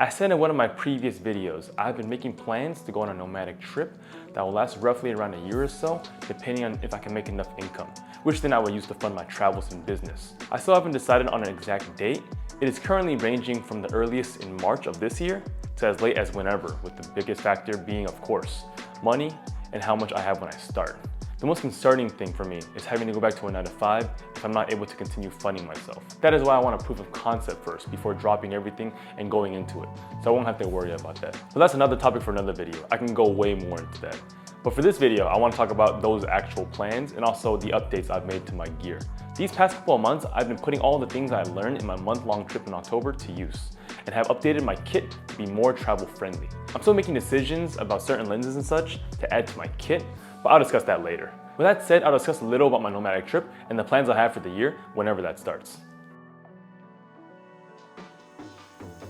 As said in one of my previous videos, I've been making plans to go on a nomadic trip that will last roughly around a year or so, depending on if I can make enough income, which then I will use to fund my travels and business. I still haven't decided on an exact date. It is currently ranging from the earliest in March of this year to as late as whenever, with the biggest factor being, of course, money and how much I have when I start. The most concerning thing for me is having to go back to a 9-to-5 if I'm not able to continue funding myself. That is why I want a proof of concept first before dropping everything and going into it, so I won't have to worry about that. So that's another topic for another video. I can go way more into that. But for this video, I want to talk about those actual plans and also the updates I've made to my gear. These past couple of months, I've been putting all the things I learned in my month-long trip in October to use and have updated my kit to be more travel friendly. I'm still making decisions about certain lenses and such to add to my kit, but I'll discuss that later. With that said, I'll discuss a little about my nomadic trip and the plans I have for the year whenever that starts.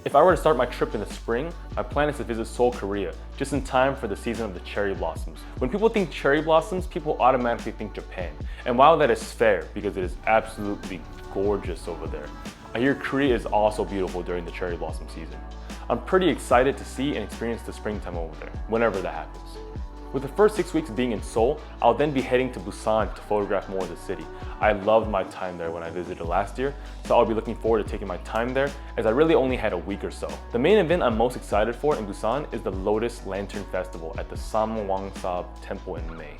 If I were to start my trip in the spring, my plan is to visit Seoul, Korea, just in time for the season of the cherry blossoms. When people think cherry blossoms, people automatically think Japan. And while that is fair, because it is absolutely gorgeous over there, I hear Korea is also beautiful during the cherry blossom season. I'm pretty excited to see and experience the springtime over there, whenever that happens. With the first 6 weeks being in Seoul, I'll then be heading to Busan to photograph more of the city. I loved my time there when I visited last year, so I'll be looking forward to taking my time there as I really only had a week or so. The main event I'm most excited for in Busan is the Lotus Lantern Festival at the Samgwangsa Temple in May.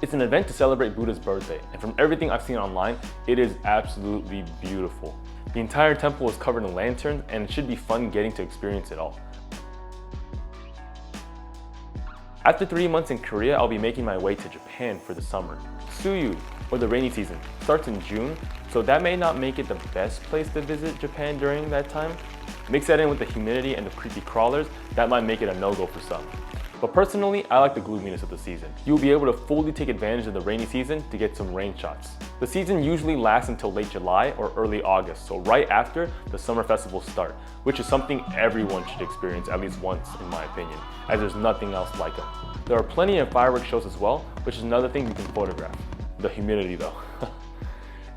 It's an event to celebrate Buddha's birthday, and from everything I've seen online, it is absolutely beautiful. The entire temple is covered in lanterns, and it should be fun getting to experience it all. After 3 months in Korea, I'll be making my way to Japan for the summer. Tsuyu, or the rainy season, starts in June, so that may not make it the best place to visit Japan during that time. Mix that in with the humidity and the creepy crawlers, that might make it a no-go for some. But personally, I like the gloominess of the season. You'll be able to fully take advantage of the rainy season to get some rain shots. The season usually lasts until late July or early August, so right after the summer festivals start, which is something everyone should experience at least once in my opinion, as there's nothing else like them. There are plenty of fireworks shows as well, which is another thing you can photograph. The humidity though,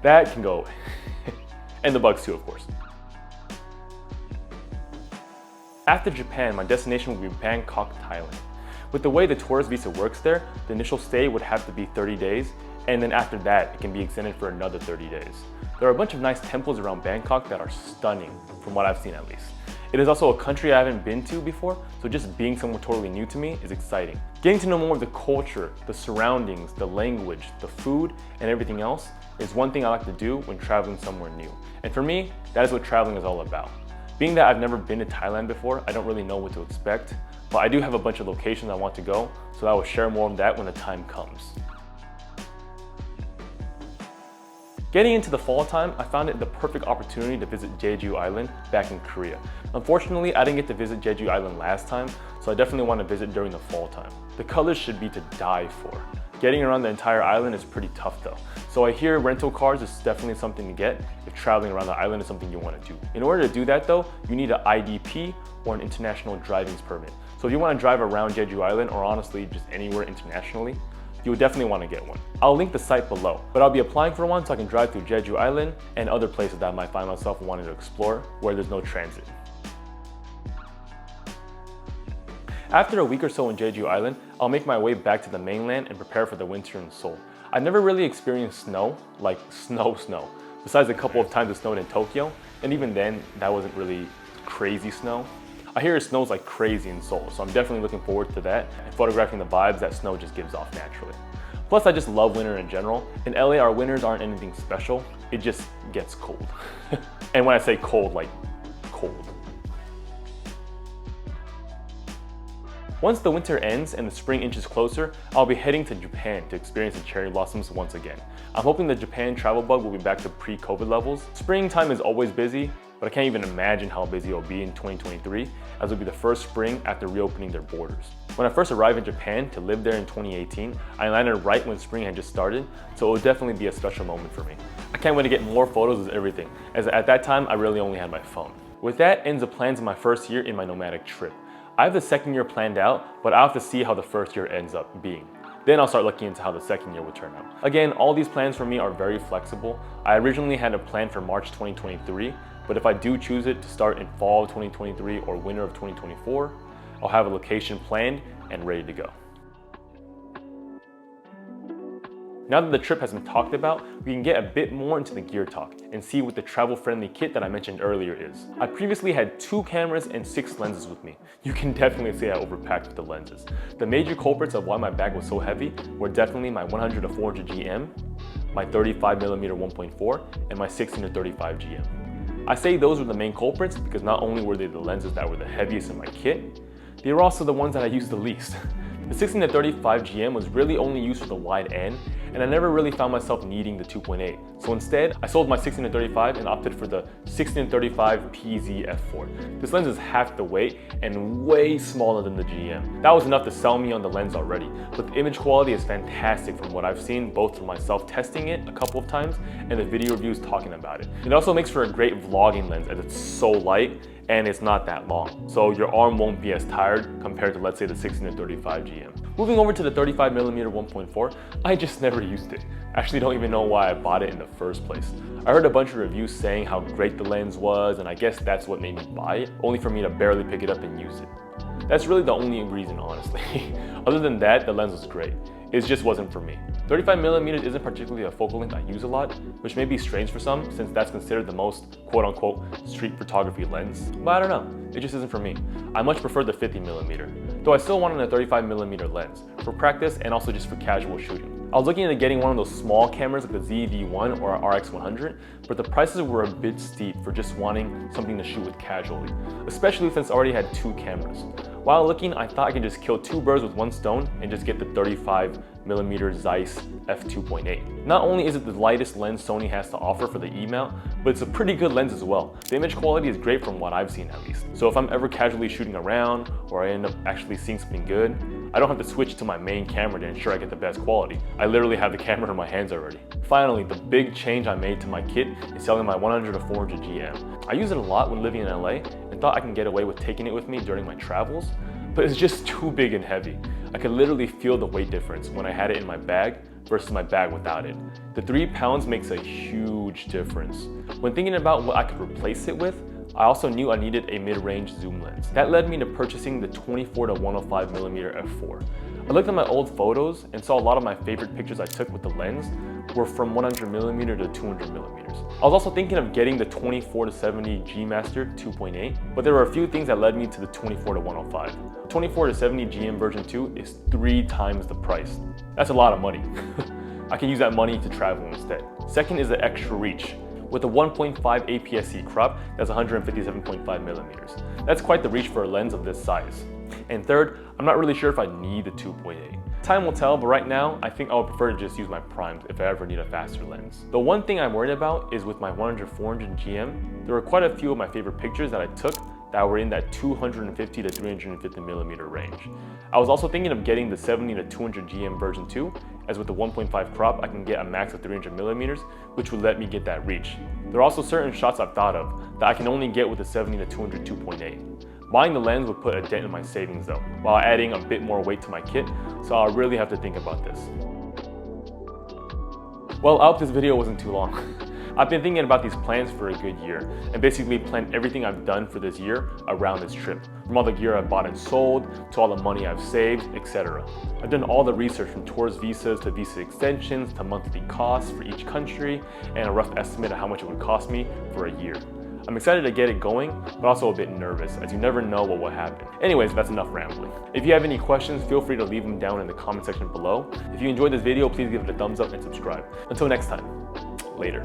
that can go away. And the bugs too, of course. After Japan, my destination will be Bangkok, Thailand. With the way the tourist visa works there, the initial stay would have to be 30 days, and then after that, it can be extended for another 30 days. There are a bunch of nice temples around Bangkok that are stunning, from what I've seen at least. It is also a country I haven't been to before, so just being somewhere totally new to me is exciting. Getting to know more of the culture, the surroundings, the language, the food, and everything else is one thing I like to do when traveling somewhere new. And for me, that is what traveling is all about. Being that I've never been to Thailand before, I don't really know what to expect, but I do have a bunch of locations I want to go, so I will share more of that when the time comes. Getting into the fall time, I found it the perfect opportunity to visit Jeju Island back in Korea. Unfortunately, I didn't get to visit Jeju Island last time, so I definitely want to visit during the fall time. The colors should be to die for. Getting around the entire island is pretty tough though, so I hear rental cars is definitely something to get if traveling around the island is something you want to do. In order to do that though, you need an IDP or an international driving permit. So if you want to drive around Jeju Island or honestly just anywhere internationally, you will definitely want to get one. I'll link the site below, but I'll be applying for one so I can drive through Jeju Island and other places that I might find myself wanting to explore where there's no transit. After a week or so in Jeju Island, I'll make my way back to the mainland and prepare for the winter in Seoul. I've never really experienced snow, like snow, besides a couple of times it snowed in Tokyo, and even then, that wasn't really crazy snow. I hear it snows like crazy in Seoul, so I'm definitely looking forward to that and photographing the vibes that snow just gives off naturally. Plus, I just love winter in general. In LA, our winters aren't anything special, it just gets cold. And when I say cold, like cold. Once the winter ends and the spring inches closer, I'll be heading to Japan to experience the cherry blossoms once again. I'm hoping the Japan travel bug will be back to pre-COVID levels. Springtime is always busy, but I can't even imagine how busy it'll be in 2023, as it'll be the first spring after reopening their borders. When I first arrived in Japan to live there in 2018, I landed right when spring had just started, so it will definitely be a special moment for me. I can't wait to get more photos of everything, as at that time I really only had my phone. With that ends the plans of my first year in my nomadic trip. I have the second year planned out, but I'll have to see how the first year ends up being. Then I'll start looking into how the second year would turn out. Again, all these plans for me are very flexible. I originally had a plan for March 2023, but if I do choose it to start in fall of 2023 or winter of 2024, I'll have a location planned and ready to go. Now that the trip has been talked about, we can get a bit more into the gear talk and see what the travel-friendly kit that I mentioned earlier is. I previously had 2 cameras and 6 lenses with me. You can definitely say I overpacked with the lenses. The major culprits of why my bag was so heavy were definitely my 100-400 GM, my 35mm 1.4, and my 16-35 GM. I say those were the main culprits because not only were they the lenses that were the heaviest in my kit, they were also the ones that I used the least. The 16-35 GM was really only used for the wide end, and I never really found myself needing the 2.8. So instead, I sold my 16-35 and opted for the 16-35 PZ f4. This lens is half the weight and way smaller than the GM. That was enough to sell me on the lens already, but the image quality is fantastic from what I've seen, both from myself testing it a couple of times and the video reviews talking about it. It also makes for a great vlogging lens as it's so light and it's not that long, so your arm won't be as tired compared to, let's say, the 16-35 GM. Moving over to the 35mm 1.4, I just never used it. I actually don't even know why I bought it in the first place. I heard a bunch of reviews saying how great the lens was, and I guess that's what made me buy it, only for me to barely pick it up and use it. That's really the only reason, honestly. Other than that, the lens was great. It just wasn't for me. 35mm isn't particularly a focal length I use a lot, which may be strange for some since that's considered the most quote-unquote street photography lens, but I don't know, it just isn't for me. I much prefer the 50mm, though I still wanted a 35mm lens for practice and also just for casual shooting. I was looking into getting one of those small cameras like the ZV-1 or RX100, but the prices were a bit steep for just wanting something to shoot with casually, especially since I already had 2 cameras. While looking, I thought I could just kill 2 birds with 1 stone and just get the 35mm Zeiss f2.8. Not only is it the lightest lens Sony has to offer for the E-mount, but it's a pretty good lens as well. The image quality is great from what I've seen at least. So if I'm ever casually shooting around or I end up actually seeing something good, I don't have to switch to my main camera to ensure I get the best quality. I literally have the camera in my hands already. Finally, the big change I made to my kit is selling my 100-400 GM. I use it a lot when living in LA and thought I can get away with taking it with me during my travels, but it's just too big and heavy. I could literally feel the weight difference when I had it in my bag versus my bag without it. The 3 pounds makes a huge difference. When thinking about what I could replace it with, I also knew I needed a mid-range zoom lens. That led me to purchasing the 24-105mm f4. I looked at my old photos and saw a lot of my favorite pictures I took with the lens were from 100mm to 200mm. I was also thinking of getting the 24-70 G Master 2.8, but there were a few things that led me to the 24-105. The 24-70 GM version 2 is 3 times the price. That's a lot of money. I can use that money to travel instead. Second is the extra reach. With a 1.5 APS-C crop, that's 157.5mm. That's quite the reach for a lens of this size. And third, I'm not really sure if I need the 2.8. Time will tell, but right now, I think I would prefer to just use my primes if I ever need a faster lens. The one thing I'm worried about is with my 100-400 GM, there were quite a few of my favorite pictures that I took that were in that 250 to 350mm range. I was also thinking of getting the 70-200 GM version 2, as with the 1.5 crop I can get a max of 300mm, which would let me get that reach. There are also certain shots I've thought of that I can only get with the 70-200 2.8. Buying the lens would put a dent in my savings though, while adding a bit more weight to my kit, so I'll really have to think about this. Well, I hope this video wasn't too long. I've been thinking about these plans for a good year and basically planned everything I've done for this year around this trip. From all the gear I've bought and sold, to all the money I've saved, etc. I've done all the research from tourist visas to visa extensions to monthly costs for each country and a rough estimate of how much it would cost me for a year. I'm excited to get it going, but also a bit nervous as you never know what will happen. Anyways, that's enough rambling. If you have any questions, feel free to leave them down in the comment section below. If you enjoyed this video, please give it a thumbs up and subscribe. Until next time, later.